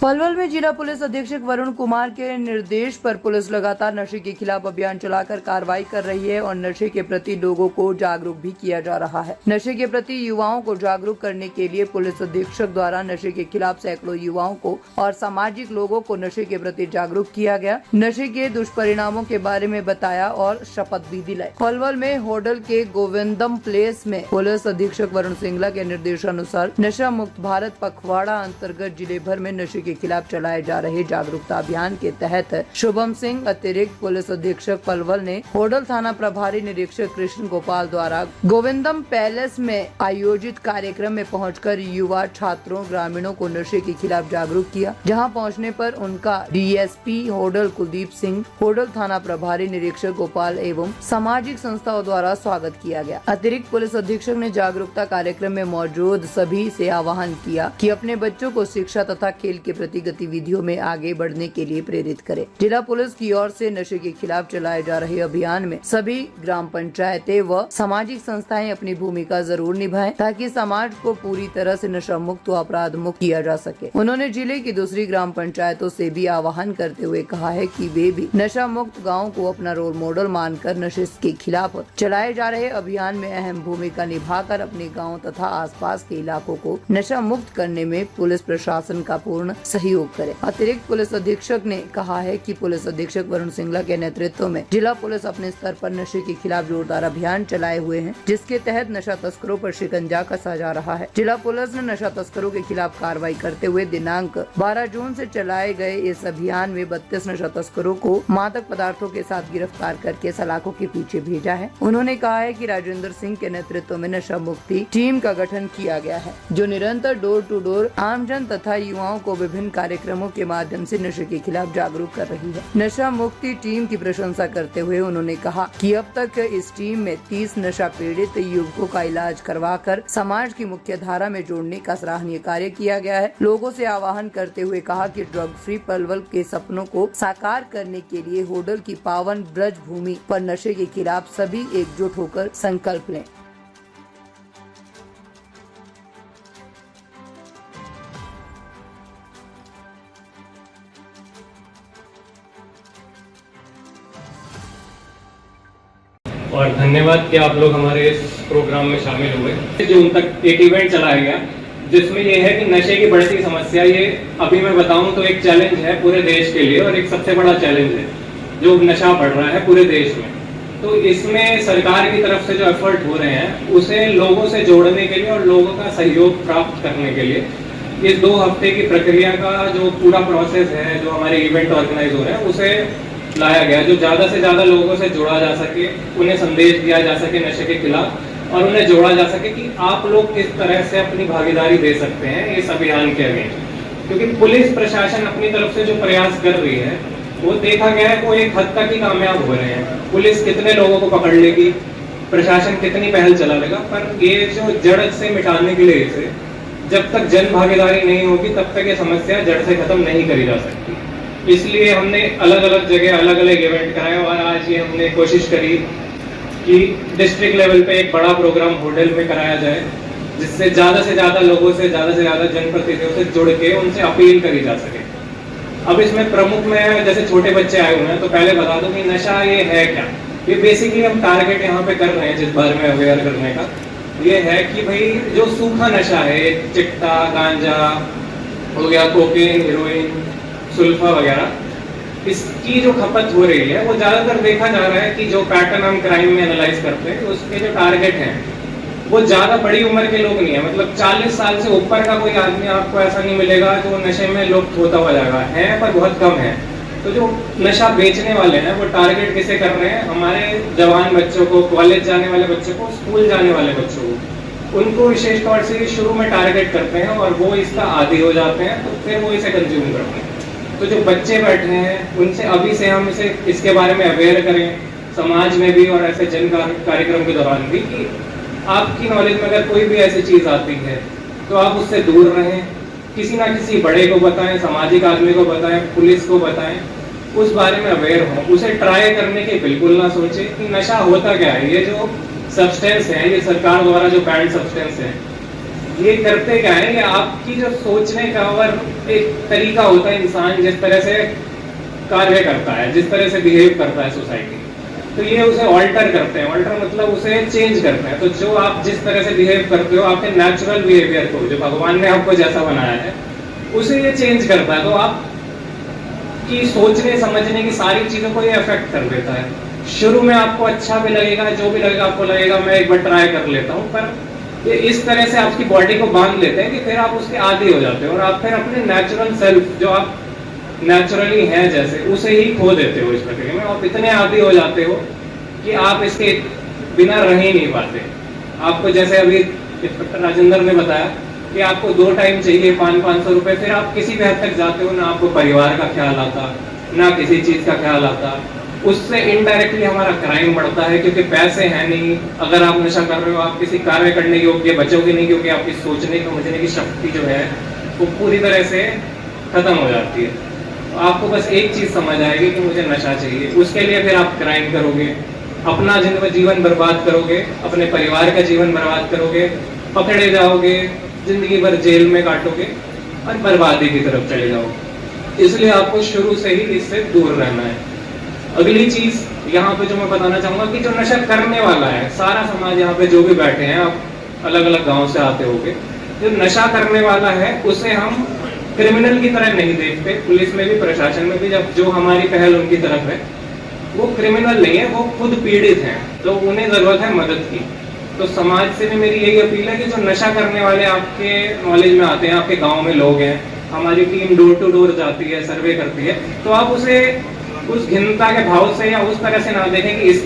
पलवल में जिला पुलिस अधीक्षक वरुण कुमार के निर्देश पर पुलिस लगातार नशे के खिलाफ अभियान चलाकर कार्रवाई कर रही है और नशे के प्रति लोगों को जागरूक भी किया जा रहा है। नशे के प्रति युवाओं को जागरूक करने के लिए पुलिस अधीक्षक द्वारा नशे के खिलाफ सैकड़ों युवाओं को और सामाजिक लोगों को नशे के प्रति जागरूक किया गया, नशे के दुष्परिणामों के बारे में बताया और शपथ भी दिलाई। पलवल में होटल के गोविंदम प्लेस में पुलिस अधीक्षक वरुण सिंगला के निर्देशानुसार नशा मुक्त भारत पखवाड़ा अंतर्गत जिले भर में नशे के खिलाफ चलाए जा रहे जागरूकता अभियान के तहत शुभम सिंह अतिरिक्त पुलिस अधीक्षक पलवल ने होटल थाना प्रभारी निरीक्षक कृष्ण गोपाल द्वारा गोविंदम पैलेस में आयोजित कार्यक्रम में पहुंचकर युवा छात्रों ग्रामीणों को नशे के खिलाफ जागरूक किया। जहां पहुंचने पर उनका DSP hotel Kuldeep Singh, hotel थाना प्रभारी निरीक्षक गोपाल एवं सामाजिक संस्थाओं द्वारा स्वागत किया गया। अतिरिक्त पुलिस अधीक्षक ने जागरूकता कार्यक्रम में मौजूद सभी से आह्वान किया कि अपने बच्चों को शिक्षा तथा खेल के प्रति गतिविधियों में आगे बढ़ने के लिए प्रेरित करें। जिला पुलिस की ओर से नशे के खिलाफ चलाए जा रहे अभियान में सभी ग्राम पंचायतें व सामाजिक संस्थाएं अपनी भूमिका जरूर निभाएं ताकि समाज को पूरी तरह से नशा मुक्त व अपराध मुक्त किया जा सके। उन्होंने जिले की दूसरी ग्राम पंचायतों से भी आह्वान करते हुए कहा है कि वे भी नशा मुक्त गाँव को अपना रोल मॉडल मानकर नशे के खिलाफ चलाए जा रहे अभियान में अहम भूमिका निभाकर अपने गाँव तथा आसपास के इलाकों को नशा मुक्त करने में पुलिस प्रशासन का पूर्ण सहयोग करें। अतिरिक्त पुलिस अधीक्षक ने कहा है कि पुलिस अधीक्षक वरुण सिंगला के नेतृत्व में जिला पुलिस अपने स्तर पर नशे के खिलाफ जोरदार अभियान चलाए हुए हैं, जिसके तहत नशा तस्करों पर शिकंजा कसा जा रहा है। जिला पुलिस ने नशा तस्करों के खिलाफ कार्रवाई करते हुए दिनांक 12 जून से चलाए गए इस अभियान में 32 नशा तस्करों को मादक पदार्थों के साथ गिरफ्तार करके सलाखों के पीछे भेजा है। उन्होंने कहा है कि राजेंद्र सिंह के नेतृत्व में नशा मुक्ति टीम का गठन किया गया है, जो निरंतर डोर टू डोर आमजन तथा युवाओं को विभिन्न कार्यक्रमों के माध्यम से नशे के खिलाफ जागरूक कर रही है। नशा मुक्ति टीम की प्रशंसा करते हुए उन्होंने कहा कि अब तक इस टीम में 30 नशा पीड़ित युवकों का इलाज करवाकर समाज की मुख्य धारा में जोड़ने का सराहनीय कार्य किया गया है। लोगों से आह्वान करते हुए कहा कि ड्रग फ्री पलवल के सपनों को साकार करने के लिए होटल की पावन ब्रज भूमि पर नशे के खिलाफ सभी एकजुट होकर संकल्प लें। और धन्यवाद कि आप लोग हमारे इस प्रोग्राम में शामिल हुए। जून तक एक इवेंट चलाया गया जिसमें ये है कि नशे की बढ़ती समस्या, ये अभी मैं बताऊं तो एक चैलेंज है पूरे देश के लिए और एक सबसे बड़ा चैलेंज है जो नशा बढ़ रहा है पूरे देश में। तो इसमें सरकार की तरफ से जो एफर्ट हो रहे हैं उसे लोगों से जोड़ने के लिए और लोगों का सहयोग प्राप्त करने के लिए इस 2 हफ्ते की प्रक्रिया का जो पूरा प्रोसेस है, जो हमारे इवेंट ऑर्गेनाइज हो रहे हैं, उसे लाया गया जो ज़्यादा से ज़्यादा लोगों से जोड़ा जा सके, उन्हें संदेश दिया जा सके नशे के खिलाफ और उन्हें जोड़ा जा सके कि आप लोग किस तरह से अपनी भागीदारी दे सकते हैं इस अभियान के अगेंस्ट। क्योंकि पुलिस प्रशासन अपनी तरफ से जो प्रयास कर रही है वो देखा गया है वो एक हद तक ही कामयाब हो रहे हैं। पुलिस कितने लोगों को पकड़ लेगी, प्रशासन कितनी पहल चला लेगा, पर ये जो जड़ से मिटाने के लिए इसे जब तक जन भागीदारी नहीं होगी तब तक ये समस्या जड़ से खत्म नहीं करी जा सकती। इसलिए हमने अलग अलग जगह अलग अलग इवेंट कराए और आज ये हमने कोशिश करी कि डिस्ट्रिक्ट लेवल पे एक बड़ा प्रोग्राम होटल में कराया जाए जिससे ज़्यादा से ज़्यादा लोगों से ज़्यादा जनप्रतिनिधियों से जुड़ के उनसे अपील करी जा सके। अब इसमें प्रमुख में जैसे छोटे बच्चे आए हुए हैं तो पहले बता दूं कि नशा ये है क्या। ये बेसिकली हम टारगेट यहाँ पे कर रहे हैं जिस बारे में अवेयर करने का, ये है कि भाई जो सूखा नशा है, चिट्टा, गांजा हो गया, कोकेन, हीरोइन, सुल्फा वगैरह, इसकी जो खपत हो रही है वो ज़्यादातर देखा जा रहा है कि जो पैटर्न हम क्राइम में एनालाइज करते हैं उसके जो टारगेट हैं वो ज़्यादा बड़ी उम्र के लोग नहीं है। मतलब 40 साल से ऊपर का कोई आदमी आपको ऐसा नहीं मिलेगा जो नशे में लुप्त होता हुआ जाएगा, है पर बहुत कम है। तो जो नशा बेचने वाले हैं वो टारगेट किसे कर रहे हैं? हमारे जवान बच्चों को, कॉलेज जाने वाले बच्चों को, स्कूल जाने वाले बच्चों को, उनको विशेष तौर से शुरू में टारगेट करते हैं और वो इसका आदी हो जाते हैं तो फिर वो इसे कंज्यूम करते हैं। तो जो बच्चे बैठे हैं उनसे अभी से हम इसे इसके बारे में अवेयर करें समाज में भी और ऐसे जन कार्यक्रम के दौरान भी कि आपकी नॉलेज में अगर कोई भी ऐसी चीज़ आती है तो आप उससे दूर रहें, किसी ना किसी बड़े को बताएं, सामाजिक आदमी को बताएं, पुलिस को बताएं, उस बारे में अवेयर हों। उसे ट्राई करने के बिल्कुल ना सोचें कि नशा होता क्या है। ये जो सब्सटेंस है, ये सरकार द्वारा जो बैन्ड सब्सटेंस है, ये करते क्या है, ये आपकी जो सोचने का और एक तरीका होता है, इंसान जिस तरह से कार्य करता है, जिस तरह से बिहेव करता है सोसाइटी, तो ये उसे ऑल्टर करते हैं। ऑल्टर मतलब उसे चेंज करते हैं। तो जो आप जिस तरह से बिहेव करते हो, आपके नेचुरल बिहेवियर को, जो भगवान ने आपको जैसा बनाया है, उसे ये चेंज करता है। तो आप की सोचने समझने की सारी चीजों को ये अफेक्ट कर देता है। शुरू में आपको अच्छा भी लगेगा, जो भी लगेगा, आपको लगेगा मैं एक बार ट्राई कर लेता हूँ, पर ये इस तरह से आपकी बॉडी को बांध लेते हैं कि फिर आप उसके आदी हो जाते हो और आप फिर अपने नेचुरल सेल्फ, जो आप नेचुरली हैं जैसे, उसे ही खो देते हो इस प्रक्रिया में। आप इतने आदी हो जाते हो कि आप इसके बिना रह ही नहीं पाते। आपको जैसे अभी इंस्पेक्टर राजेंद्र ने बताया कि आपको 2 टाइम चाहिए 500 रुपए, फिर आप किसी भी हद तक जाते हो, ना आपको परिवार का ख्याल आता, ना किसी चीज का ख्याल आता। उससे इनडायरेक्टली हमारा क्राइम बढ़ता है, क्योंकि पैसे हैं नहीं। अगर आप नशा कर रहे हो, आप किसी कार्य करने योग्य बचोगे नहीं, क्योंकि आपकी सोचने समझने की शक्ति जो है वो पूरी तरह से खत्म हो जाती है। तो आपको बस एक चीज समझ आएगी कि मुझे नशा चाहिए, उसके लिए फिर आप क्राइम करोगे, अपना जीवन बर्बाद करोगे, अपने परिवार का जीवन बर्बाद करोगे, पकड़े जाओगे, जिंदगी भर जेल में काटोगे और बर्बादी की तरफ चले जाओगे। इसलिए आपको शुरू से ही इससे दूर रहना है। अगली चीज यहाँ पे जो मैं बताना चाहूंगा कि जो नशा करने वाला है, सारा समाज यहाँ पे जो भी बैठे हैं, आप अलग अलग गांव से आते होंगे, जो नशा करने वाला है उसे हम क्रिमिनल की तरह नहीं देखते। पुलिस में भी, प्रशासन में भी, जब जो हमारी पहल उनकी तरफ है, वो क्रिमिनल नहीं है, वो खुद पीड़ित हैं, तो उन्हें जरूरत है मदद की। तो समाज से भी मेरी यही अपील है कि जो नशा करने वाले आपके नॉलेज में आते हैं, आपके गांव में लोग हैं, हमारी टीम डोर टू डोर जाती है, सर्वे करती है, तो आप उसे उस घिनता के भाव से या उस तरह से ना देखें कि इस